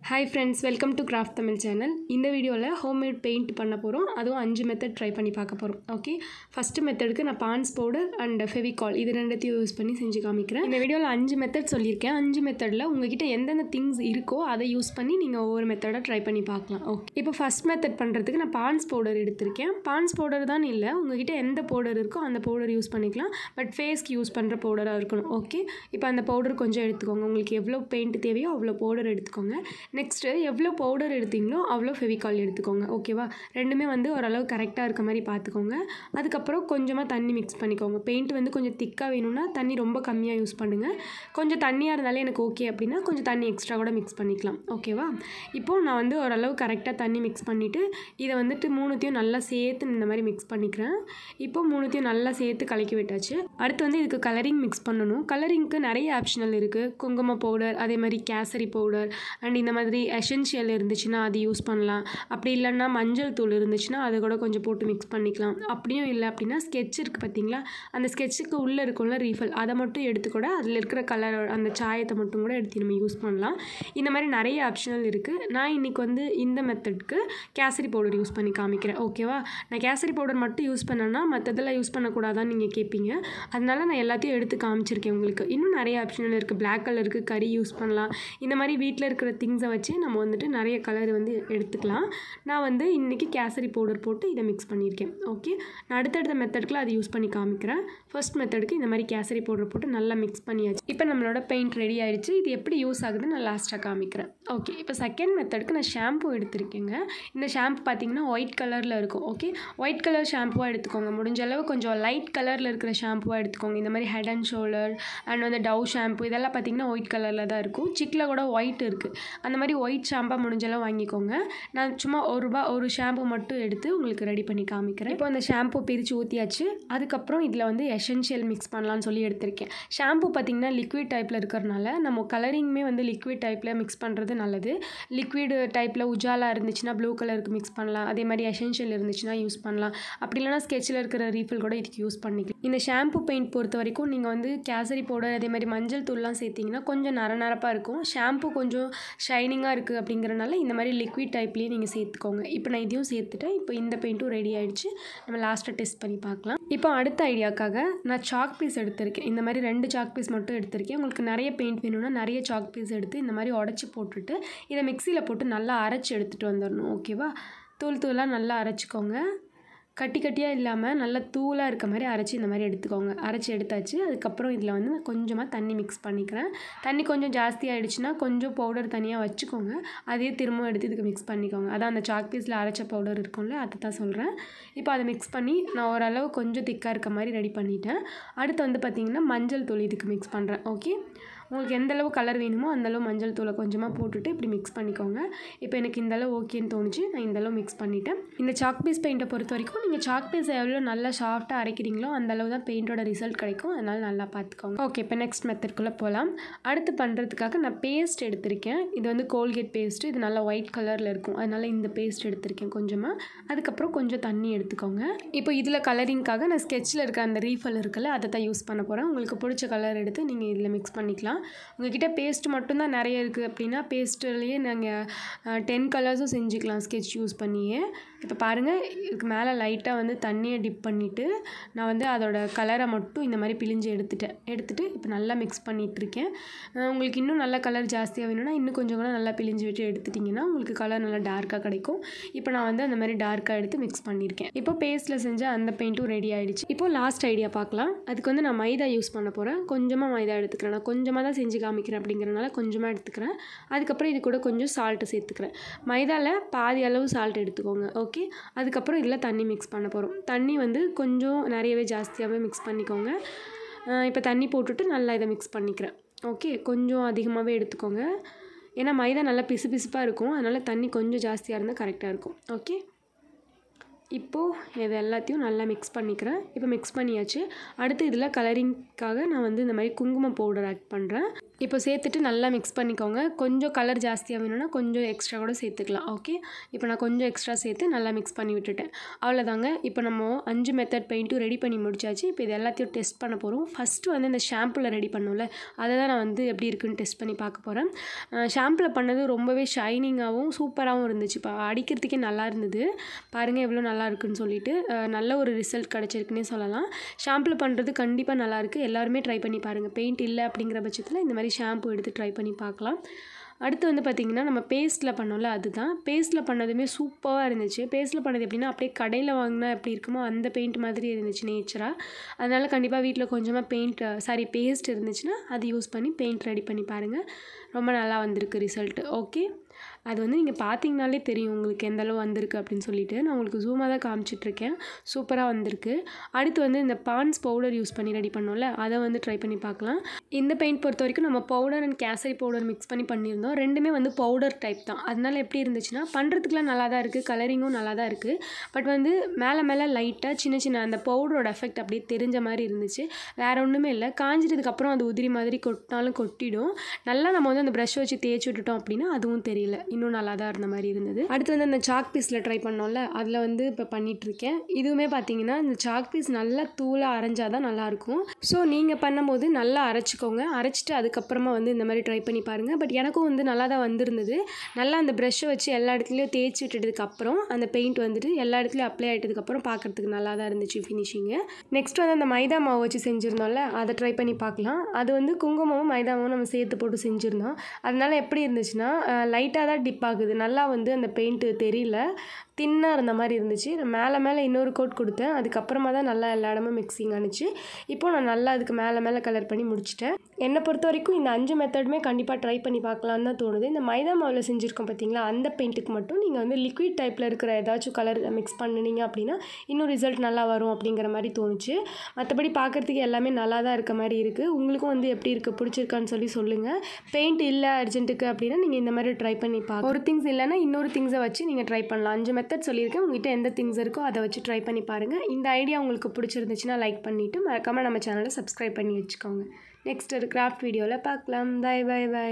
Hi friends, welcome to Craft Tamil channel. இந்த வீடியோல homemade paint பண்ண போறோம். அதுவும் 5 மெத்தட் ட்ரை பண்ணி பார்க்க போறோம். ஓகே. ஃபர்ஸ்ட் மெத்தடுக்கு நான் பான்ஸ் பவுடர் அண்ட் ஃபெவிகால் இது ரெண்டத்தையும் யூஸ் பண்ணி செஞ்சு காமிக்கிறேன். இந்த வீடியோல 5 மெத்தட் சொல்லிருக்கேன். 5 மெத்தட்ல உங்ககிட்ட எந்தெந்த திங்ஸ் இருக்கோ அதை யூஸ் பண்ணி நீங்க ஒவ்வொரு மெத்தட ட்ரை பண்ணி பார்க்கலாம். ஓகே. இப்போ ஃபர்ஸ்ட் மெத்தட் பண்றதுக்கு நான் பான்ஸ் பவுடர் எடுத்துர்க்கேன். பான்ஸ் பவுடர் தான் இல்ல. உங்ககிட்ட எந்த பவுடர் இருக்கோ அந்த பவுடர் யூஸ் பண்ணிக்கலாம். பட் ஃபேஸ்க்கு யூஸ் பண்ற பவுடரா இருக்கணும். ஓகே. இப்போ அந்த பவுடர் கொஞ்சம் எடுத்துக்கோங்க. உங்களுக்கு எவ்வளவு பெயிண்ட் தேவையோ அவ்வளவு பவுடர் எடுத்துக்கோங்க. நெக்ஸ்ட் எவ்வளோ பவுடர் எடுத்தீங்களோ அவ்வளோ ஃபெவிகால் எடுத்துக்கோங்க. ஓகேவா? ரெண்டுமே வந்து ஓரளவு கரெக்டாக இருக்க மாதிரி பார்த்துக்கோங்க. அதுக்கப்புறம் கொஞ்சமாக தண்ணி மிக்ஸ் பண்ணிக்கோங்க. பெயிண்ட் வந்து கொஞ்சம் திக்காக வேணும்னா தண்ணி ரொம்ப கம்மியாக யூஸ் பண்ணுங்கள். கொஞ்சம் தண்ணியாக இருந்தாலே எனக்கு ஓகே அப்படின்னா கொஞ்சம் தண்ணி எக்ஸ்ட்ரா கூட மிக்ஸ் பண்ணிக்கலாம். ஓகேவா? இப்போது நான் வந்து ஓரளவு கரெக்டாக தண்ணி மிக்ஸ் பண்ணிவிட்டு இதை வந்துட்டு மூணுத்தையும் நல்லா சேர்த்து இந்த மாதிரி மிக்ஸ் பண்ணிக்கிறேன். இப்போ மூணுத்தையும் நல்லா சேர்த்து கலக்கி விட்டாச்சு. அடுத்து வந்து இதுக்கு கலரிங் மிக்ஸ் பண்ணணும். கலரிங்க்கு நிறைய ஆப்ஷனல் இருக்குது. குங்கும பவுடர், அதே மாதிரி கேசரி பவுடர் அண்ட் இந்த மாதிரி எசென்ஷியல் இருந்துச்சுன்னா அது யூஸ் பண்ணலாம். அப்படி இல்லைன்னா மஞ்சள் தூள் இருந்துச்சுன்னா அதை கூட கொஞ்சம் போட்டு மிக்ஸ் பண்ணிக்கலாம். அப்படியும் இல்லை அப்படின்னா ஸ்கெட்ச் இருக்குது பார்த்தீங்களா, அந்த ஸ்கெட்சுக்கு உள்ளே இருக்கும்ல ரீஃபில், அதை மட்டும் எடுத்து கூட அதில் இருக்கிற கலர் அந்த சாயத்தை மட்டும் கூட எடுத்து நம்ம யூஸ் பண்ணலாம். இந்த மாதிரி நிறைய ஆப்ஷனல் இருக்குது. நான் இன்றைக்கி வந்து இந்த மெத்தடுக்கு கேசரி பவுடர் யூஸ் பண்ணி காமிக்கிறேன். ஓகேவா? நான் கேசரி பவுடர் மட்டும் யூஸ் பண்ணேன்னா மற்றதெல்லாம் யூஸ் பண்ணக்கூடாதான்னு நீங்கள் கேட்பீங்க. அதனால நான் எல்லாத்தையும் எடுத்து காமிச்சிருக்கேன் உங்களுக்கு. இன்னும் நிறைய ஆப்ஷனல் இருக்குது. பிளாக் கலருக்கு கறி யூஸ் பண்ணலாம். இந்த மாதிரி வீட்டில் இருக்கிற திங்ஸை வச்சு நம்ம வந்துட்டு நிறைய கலர் வந்து எடுத்துக்கலாம். நான் வந்து இன்றைக்கி கேசரி பவுடர் போட்டு இதை மிக்ஸ் பண்ணியிருக்கேன். ஓகே. நான் அடுத்தடுத்த மெத்தடுக்குலாம் அதை யூஸ் பண்ணி காமிக்கிறேன். ஃபர்ஸ்ட் மெத்தடுக்கு இந்த மாதிரி கேசரி பவுடர் போட்டு நல்லா மிக்ஸ் பண்ணியாச்சு. இப்போ நம்மளோட பெயிண்ட் ரெடி ஆகிடுச்சு. இது எப்படி யூஸ் ஆகுதுன்னு நான் லாஸ்ட்டாக காமிக்கிறேன். ஓகே. இப்போ செகண்ட் மெத்தடுக்கு நான் ஷாம்பு எடுத்திருக்கேங்க. இந்த ஷாம்பு பார்த்தீங்கன்னா ஒயிட் கலரில் இருக்கும். ஓகே. ஒயிட் கலர் ஷாம்புவாக எடுத்துக்கோங்க. முடிஞ்ச அளவு கொஞ்சம் லைட் கலரில் இருக்கிற ஷாம்புவாக எடுத்துக்கோங்க. இந்த மாதிரி ஹெட் அண்ட் ஷோல்டர் அண்ட் வந்து டவ் ஷாம்பு இதெல்லாம் பார்த்தீங்கன்னா ஒயிட் கலரில் தான் இருக்கும். சிக்கில் கூட ஒயிட் இருக்குது. அந்த மாதிரி ஒயிட் ஷாம்பாக முடிஞ்சளவு வாங்கிக்கோங்க. நான் சும்மா ₹1 ஒரு ஷாம்பு மட்டும் எடுத்து உங்களுக்கு ரெடி பண்ணி காமிக்கிறேன். இப்போ அந்த ஷாம்பு பிரித்து ஊற்றியாச்சு. அதுக்கப்புறம் இதில் வந்து எசென்ஷியல் மிக்ஸ் பண்ணலான்னு சொல்லி எடுத்திருக்கேன். ஷாம்பு பார்த்திங்கன்னா லிக்விட் டைப்பில் இருக்கிறனால நம்ம கலரிங்குமே வந்து லிக்விட் டைப்பில் மிக்ஸ் பண்ணுறது நல்லது. லிக்விட் டைப்பில் உஜாலா இருந்துச்சுன்னா ப்ளூ கலருக்கு மிக்ஸ் பண்ணலாம். அதே மாதிரி எசென்ஷியல் இருந்துச்சுன்னா யூஸ் பண்ணலாம். அப்படி இல்லைனா ஸ்கெட்சில் இருக்கிற ரீஃபில் கூட இதுக்கு யூஸ் பண்ணிக்கலாம். இந்த ஷாம்பு பெயிண்ட் பொறுத்த வரைக்கும் நீங்கள் வந்து கேசரி பவுடர் அதே மாதிரி மஞ்சள் தூள்லாம் சேர்த்திங்கன்னா கொஞ்சம் நரநரப்பாக இருக்கும். ஷாம்பு கொஞ்சம் ஷைனிங்காக இருக்குது அப்படிங்கிறனால இந்த மாதிரி லிக்விட் டைப்லேயே நீங்கள் சேர்த்துக்கோங்க. இப்போ நான் இதையும் சேர்த்துட்டேன். இப்போ இந்த பெயிண்ட்டும் ரெடி ஆகிடுச்சு. நம்ம லாஸ்ட்டாக டெஸ்ட் பண்ணி பார்க்கலாம். இப்போ அடுத்த ஐடியாக்காக நான் சாக் பீஸ் எடுத்திருக்கேன். இந்த மாதிரி 2 சாக் பீஸ் மட்டும் எடுத்திருக்கேன். உங்களுக்கு நிறைய பெயிண்ட் வேணும்னா நிறைய சாக் பீஸ் எடுத்து இந்த மாதிரி உடச்சி போட்டுட்டு இதை மிக்சியில் போட்டு நல்லா அரைச்சி எடுத்துகிட்டு வந்துடணும். ஓகேவா? தூள் தூளாக நல்லா அரைச்சிக்கோங்க. கட்டி கட்டியாக இல்லாமல் நல்லா தூளாக இருக்க மாதிரி அரைச்சி இந்த மாதிரி எடுத்துக்கோங்க. அரைச்சி எடுத்தாச்சு. அதுக்கப்புறம் இதில் வந்து நான் கொஞ்சமாக தண்ணி மிக்ஸ் பண்ணிக்கிறேன். தண்ணி கொஞ்சம் ஜாஸ்தி ஆகிடுச்சுன்னா கொஞ்சம் பவுடர் தனியாக வச்சுக்கோங்க. அதையே திரும்ப எடுத்து இதுக்கு மிக்ஸ் பண்ணிக்கோங்க. அதான் அந்த சாக் பீஸில் அரைச்ச பவுடர் இருக்கும்ல, அதை தான் சொல்கிறேன். இப்போ அதை மிக்ஸ் பண்ணி நான் ஓரளவு கொஞ்சம் திக்காக இருக்க மாதிரி ரெடி பண்ணிட்டேன். அடுத்து வந்து பார்த்திங்கன்னா மஞ்சள் தூள் இதுக்கு மிக்ஸ் பண்ணுறேன். ஓகே. உங்களுக்கு எந்தளவு கலர் வேணுமோ அந்தளவு மஞ்சள் தூளை கொஞ்சமாக போட்டுட்டு இப்படி மிக்ஸ் பண்ணிக்கோங்க. இப்போ எனக்கு இந்தளவு ஓகேன்னு தோணுச்சு. நான் இந்தளவு மிக்ஸ் பண்ணிவிட்டேன். இந்த சாக் பீஸ் பெயிண்ட்டை பொறுத்த வரைக்கும் நீங்கள் சாக் பீஸ் எவ்வளோ நல்லா சாஃப்ட்டாக அரைக்கிறீங்களோ அந்தளவு தான் பெயிண்டோட ரிசல்ட் கிடைக்கும். அதனால் நல்லா பார்த்துக்கோங்க. ஓகே. இப்போ நெக்ஸ்ட் மெத்தட்குள்ளே போகலாம். அடுத்து பண்ணுறதுக்காக நான் பேஸ்ட் எடுத்திருக்கேன். இது வந்து கோல்கேட் பேஸ்ட்டு. இது நல்லா ஒயிட் கலரில் இருக்கும். அதனால் இந்த பேஸ்ட் எடுத்திருக்கேன் கொஞ்சமாக. அதுக்கப்புறம் கொஞ்சம் தண்ணி எடுத்துக்கோங்க. இப்போ இதில் கலரிங்காக நான் ஸ்கெட்சில் இருக்க அந்த ரீஃபில் இருக்குல்ல, அதை தான் யூஸ் பண்ண போகிறேன். உங்களுக்கு பிடிச்ச கலர் எடுத்து நீங்கள் இதில் மிக்ஸ் பண்ணிக்கலாம். உங்கள்கிட்ட பேஸ்ட் மட்டும்தான் நிறைய இருக்குது அப்படின்னா பேஸ்ட்லேயே நாங்கள் 10 கலர்ஸும் செஞ்சுக்கலாம் ஸ்கெட்ச் யூஸ் பண்ணியே. இப்போ பாருங்கள், இதுக்கு மேலே லைட்டாக வந்து தண்ணியை டிப் பண்ணிவிட்டு நான் வந்து அதோட கலரை மட்டும் இந்த மாதிரி பிழிஞ்சு எடுத்துகிட்டு இப்போ நல்லா மிக்ஸ் பண்ணிகிட்ருக்கேன். உங்களுக்கு இன்னும் நல்லா கலர் ஜாஸ்தியாக வேணும்னா இன்னும் கொஞ்சம் கூட நல்லா பிழிஞ்சு விட்டு எடுத்துட்டிங்கன்னா உங்களுக்கு கலர் நல்லா டார்க்காக கிடைக்கும். இப்போ நான் வந்து அந்த மாதிரி டார்க்காக எடுத்து மிக்ஸ் பண்ணியிருக்கேன். இப்போ பேஸ்ட்டில் செஞ்ச அந்த பெயிண்ட்டும் ரெடி ஆகிடுச்சு. இப்போ லாஸ்ட் ஐடியா பார்க்கலாம். அதுக்கு வந்து நான் மைதா யூஸ் பண்ண போகிறேன். கொஞ்சமாக மைதா எடுத்துக்கிறேன். நான் கொஞ்சமாக தான் செஞ்சு காமிக்கிறேன் அப்படிங்கிறனால கொஞ்சமாக எடுத்துக்கிறேன். அதுக்கப்புறம் இது கூட கொஞ்சம் சால்ட்டு சேர்த்துக்கிறேன். மைதாவில் பாதி அளவு சால்ட் எடுத்துக்கோங்க. ஓகே. அதுக்கப்புறம் இதில் தண்ணி மிக்ஸ் பண்ண போகிறோம். தண்ணி வந்து கொஞ்சம் நிறையவே ஜாஸ்தியாகவே மிக்ஸ் பண்ணிக்கோங்க. இப்போ தண்ணி போட்டுட்டு நல்லா இதை மிக்ஸ் பண்ணிக்கிறேன். ஓகே. கொஞ்சம் அதிகமாகவே எடுத்துக்கோங்க. ஏன்னா மைதா நல்லா பிசு பிசுப்பாக இருக்கும். அதனால் தண்ணி கொஞ்சம் ஜாஸ்தியாக இருந்தால் கரெக்டாக இருக்கும். ஓகே. இப்போது இது எல்லாத்தையும் நல்லா மிக்ஸ் பண்ணிக்கிறேன். இப்போ மிக்ஸ் பண்ணியாச்சு. அடுத்து இதில் கலரிங்க்காக நான் வந்து இந்த மாதிரி குங்குமம் பவுடர் ஆட் பண்ணுறேன். இப்போ சேர்த்துட்டு நல்லா மிக்ஸ் பண்ணிக்கோங்க. கொஞ்சம் கலர் ஜாஸ்தியாக வேணும்னா கொஞ்சம் எக்ஸ்ட்ரா கூட சேர்த்துக்கலாம். ஓகே, இப்போ நான் கொஞ்சம் எக்ஸ்ட்ரா சேர்த்து நல்லா மிக்ஸ் பண்ணி விட்டுட்டேன். அவ்வளோதாங்க. இப்போ நம்ம 5 மெத்தட் பெயிண்ட்டும் ரெடி பண்ணி முடிச்சாச்சு. இப்போ இது எல்லாத்தையும் டெஸ்ட் பண்ண போகிறோம். ஃபஸ்ட்டு வந்து இந்த ஷாம்பில் ரெடி பண்ணோம்ல, அதை தான் நான் வந்து எப்படி இருக்குன்னு டெஸ்ட் பண்ணி பார்க்க போகிறேன். ஷாம்பில் பண்ணது ரொம்பவே ஷைனிங்காகவும் சூப்பராகவும் இருந்துச்சு. இப்போ அடிக்கிறதுக்கே நல்லா இருந்தது. பாருங்கள் எவ்வளோ நல்லா இருக்குன்னு சொல்லிட்டு நல்ல ஒரு ரிசல்ட் கிடச்சிருக்குன்னே சொல்லலாம். ஷாம்பில் பண்ணுறது கண்டிப்பாக நல்லாயிருக்கு. எல்லாருமே ட்ரை பண்ணி பாருங்கள். பெயிண்ட் இல்லை அப்படிங்கிற பட்சத்தில் இந்த மாதிரி ஷாம்பு எடுத்து ட்ரை பண்ணி பார்க்கலாம். அடுத்து வந்து பார்த்திங்கன்னா நம்ம பேஸ்ட்டில் பண்ணோம்ல, அதுதான். பேஸ்ட்டில் பண்ணதுமே சூப்பராக இருந்துச்சு. பேஸ்ட்டில் பண்ணது எப்படின்னா அப்படியே கடையில் வாங்கினா எப்படி இருக்குமோ அந்த பெயிண்ட் மாதிரி இருந்துச்சு நேச்சராக. அதனால் கண்டிப்பாக வீட்டில் கொஞ்சமாக பேஸ்ட் இருந்துச்சுன்னா அது யூஸ் பண்ணி பெயிண்ட் ரெடி பண்ணி பாருங்கள். ரொம்ப நல்லா வந்திருக்கு ரிசல்ட்டு. ஓகே, அது வந்து நீங்கள் பார்த்தீங்கனாலே தெரியும் உங்களுக்கு எந்த அளவு வந்திருக்கு அப்படின்னு சொல்லிட்டு. நான் உங்களுக்கு ஜூமாக தான் காமிச்சிட்ருக்கேன். சூப்பராக வந்திருக்கு. அடுத்து வந்து இந்த பான்ஸ் பவுடர் யூஸ் பண்ணி ரெடி பண்ணோம்ல, அதை வந்து ட்ரை பண்ணி பார்க்கலாம். இந்த பெயிண்ட் பொறுத்த வரைக்கும் நம்ம powder and kesari powder mix பண்ணி பண்ணியிருந்தோம். ரெண்டுமே வந்து பவுடர் டைப் தான். அதனால் எப்படி இருந்துச்சுன்னா பண்ணுறதுக்குலாம் நல்லா தான் இருக்குது, கலரிங்கும் நல்லா தான் இருக்குது. பட் வந்து மேலே லைட்டாக சின்ன அந்த பவுடரோட எஃபெக்ட் அப்படியே தெரிஞ்ச மாதிரி இருந்துச்சு. வேறு ஒன்றுமே இல்லை. காஞ்சிட்டதுக்கப்புறம் அது உதிரி மாதிரி கொட்டினாலும் கொட்டிடும். நல்லா நம்ம வந்து அந்த ப்ரஷ் வச்சு தேய்ச்சி விட்டுட்டோம் அப்படின்னா அதுவும் தெரியல, இன்னும் நல்லா தான் இருந்த மாதிரி இருந்தது. அடுத்து வந்து அந்த சாக் பீஸில் ட்ரை பண்ணோம்ல, அதில் வந்து இப்போ பண்ணிகிட்ருக்கேன். இதுவுமே பார்த்தீங்கன்னா இந்த சாக் பீஸ் நல்லா தூளாக அரைஞ்சால் தான் நல்லாயிருக்கும். ஸோ நீங்கள் பண்ணும்போது நல்லா அரைச்சிக்கோங்க. அரைச்சிட்டு அதுக்கப்புறமா வந்து இந்த மாதிரி ட்ரை பண்ணி பாருங்கள். பட் எனக்கும் வந்து நல்லா தான் வந்திருந்தது. நல்லா அந்த ப்ரஷ்ஷை வச்சு எல்லா இடத்துலையும் தேய்ச்சி விட்டுட்டதுக்கப்புறம் அந்த பெயிண்ட் வந்துட்டு எல்லா இடத்துலையும் அப்ளை ஆகிட்டதுக்கப்புறம் பார்க்குறதுக்கு நல்லா தான் இருந்துச்சு ஃபினிஷிங்கு. நெக்ஸ்ட் வந்து அந்த மைதா மாவு வச்சு செஞ்சுருந்தோம்ல, அதை ட்ரை பண்ணி பார்க்கலாம். அது வந்து குங்குமமும் மைதாவும் நம்ம சேர்த்து போட்டு செஞ்சுருந்தோம். அதனால் எப்படி இருந்துச்சுன்னா லைட்டாக தான் டிப் ஆகுது. நல்லா வந்து அந்த பெயிண்ட்டு தெரியல, தின்னாக இருந்த மாதிரி இருந்துச்சு. நான் மேலே இன்னொரு கோட் கொடுத்தேன். அதுக்கப்புறமா தான் நல்லா எல்லா இடமும் மிக்சிங் ஆனிச்சு. இப்போது நான் நல்லா அதுக்கு மேலே கலர் பண்ணி முடிச்சிட்டேன். என்னை பொறுத்த வரைக்கும் இந்த 5 மெத்தடுமே கண்டிப்பாக ட்ரை பண்ணி பார்க்கலான்னு தான் தோணுது. இந்த மைதா மாவில் செஞ்சுருக்கோம் பார்த்தீங்களா, அந்த பெயிண்ட்டுக்கு மட்டும் நீங்கள் வந்து லிக்விட் டைப்பில் இருக்கிற ஏதாச்சும் கலர் மிக்ஸ் பண்ணினீங்க அப்படின்னா இன்னும் ரிசல்ட் நல்லா வரும் அப்படிங்கிற மாதிரி தோணுச்சு. மற்றபடி பார்க்குறதுக்கு எல்லாமே நல்லா தான் இருக்க மாதிரி இருக்குது. உங்களுக்கும் வந்து எப்படி இருக்குது, பிடிச்சிருக்கான்னு சொல்லி சொல்லுங்கள். பெயிண்ட் இல்லை அர்ஜென்ட்டுக்கு அப்படின்னா நீங்கள் இந்த மாதிரி ட்ரை பண்ணி பார்க்கலாம். ஒரு திங்ஸ் இல்லைன்னா இன்னொரு திங்ஸை வச்சு நீங்கள் ட்ரை பண்ணலாம். 5 மெத்தட் சொல்லியிருக்கேன். உங்கள்கிட்ட எந்த திங்ஸ் இருக்கோ அதை வச்சு ட்ரை பண்ணி பாருங்கள். இந்த ஐடியா உங்களுக்கு பிடிச்சிருந்துச்சுன்னா லைக் பண்ணிவிட்டு மறக்காமல் நம்ம சேனலை சப்ஸ்கிரைப் பண்ணி வச்சுக்கோங்க. நெக்ஸ்ட் ஒரு கிராஃப்ட் வீடியோவில் பார்க்கலாம். பை.